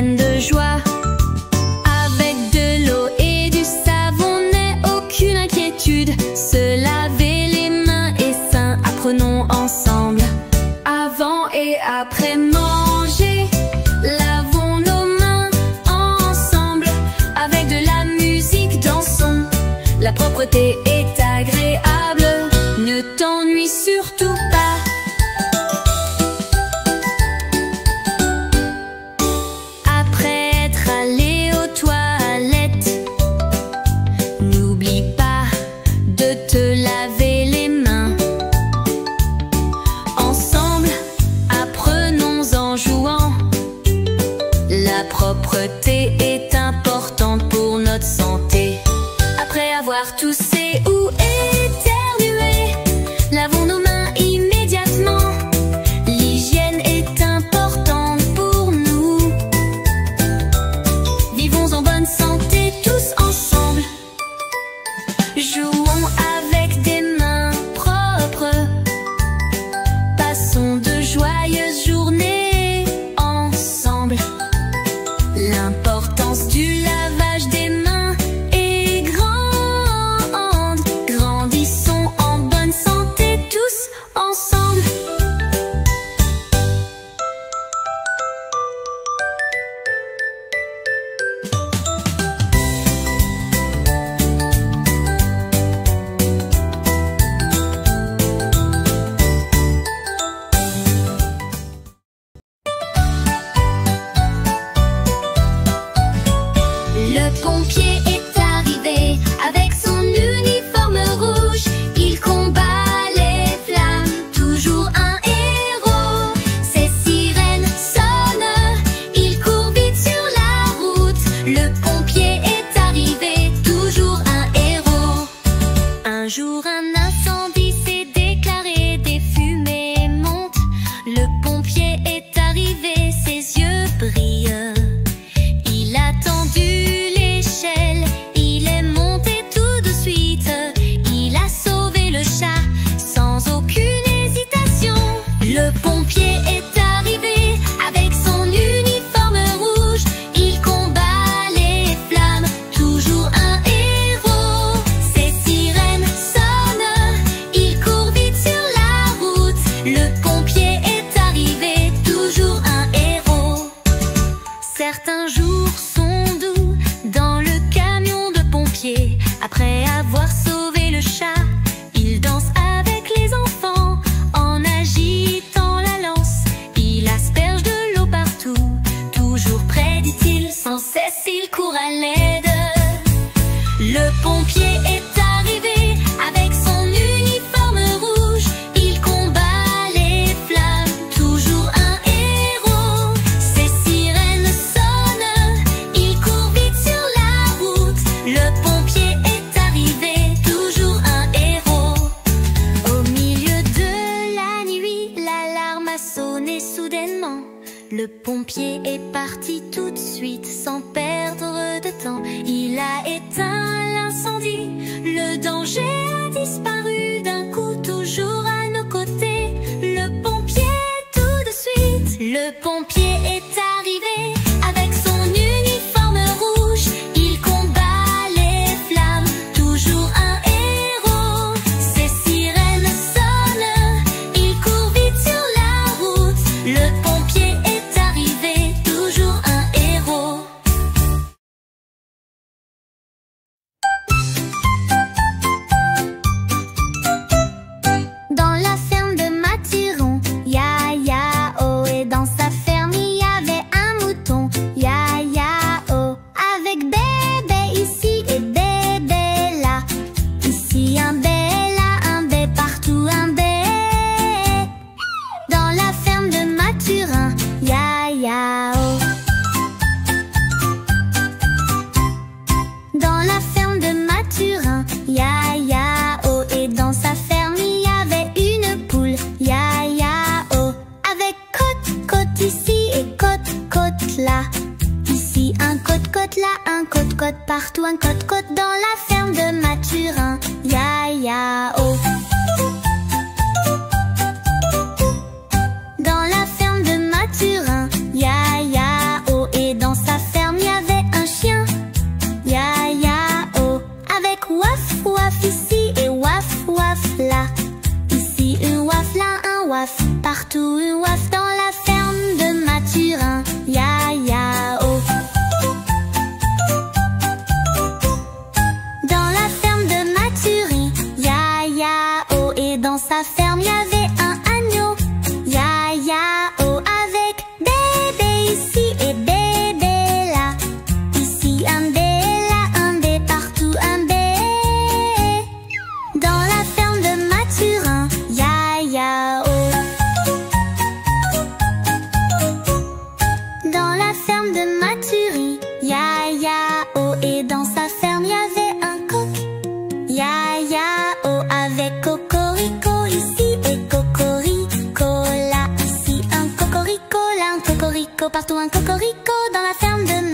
pleine de joie. Avec de l'eau et du savon n'est aucune inquiétude. Se laver les mains est sain, apprenons ensemble. Avant et après manger, lavons nos mains ensemble. Avec de la musique, dansons. La propreté est agréable, ne t'ennuie surtout pas. Après être allé aux toilettes, n'oublie pas de te laver les mains. Ensemble, apprenons en jouant. La propreté est importante pour notre santé. Après avoir toussé ou éternué, lavons nos mains immédiatement. L'hygiène est importante pour nous. Vivons en bonne santé tous ensemble. Jouons avec des mains propres. Passons de joyeuses journées ensemble. L'importance du lavage des mains est grande. Grandissons en bonne santé tous ensemble. Le pompier est arrivé avec son uniforme rouge. Il combat les flammes, toujours un héros. Ses sirènes sonnent, il court vite sur la route. Le pompier est arrivé, toujours un héros. Un jour un incendie s'est déclaré, des fumées montent. Le pompier est arrivé, ses yeux brillent. Il a tendu l'échelle, il est monté tout de suite. Il a sauvé le chat sans aucune hésitation. Le pompier est arrivé avec son uniforme rouge. Il combat les flammes, toujours un héros. Ses sirènes sonnent, il court vite sur la route. Le pompier est arrivé, toujours un héros. Certains jours sont doux dans le camion de pompiers. Après avoir sauvé le chat, il danse avec les enfants en agitant la lance. Il asperge de l'eau partout, toujours prêt, dit-il, sans cesse il court à l'aide. Le pompier est arrivé avec son uniforme rouge. Il combat les flammes, toujours un héros. Ses sirènes sonnent, il court vite sur la route. Le pompier est arrivé, toujours un héros. Au milieu de la nuit, l'alarme a sonné soudainement. Le pompier est parti tout de suite sans perdre de temps. Il a éteint l'incendie, le danger a disparu d'un coup, toujours à nos côtés. Le pompier tout de suite, le pompier est arrivé avec son uniforme rouge. Il combat les flammes, toujours un héros. Ses sirènes sonnent, il court vite sur la route. Le pompier est arrivé, toujours un héros. Dans la ferme de Mathurin, Ya-Ya-Oh, et dans sa ferme il y avait un mouton, Ya-Ya-Oh, avec bébé ici et bébé là. Ici un bé, là un bé, partout un bé. Dans la ferme de Mathurin, Ya-Ya-Oh. Dans la ferme de Mathurin, Ya-Ya-Oh, et dans sa ferme il y avait une poule, Ya-Ya-Oh, avec côte-côte ici et côte-côte là. Ici un côte-côte, là un côte-côte, partout un côte-côte. Dans la ferme de Mathurin, Ya-Ya-Oh. Dans la ferme de Mathurin, Ya-Ya-Oh, et dans partout un cocorico dans la ferme de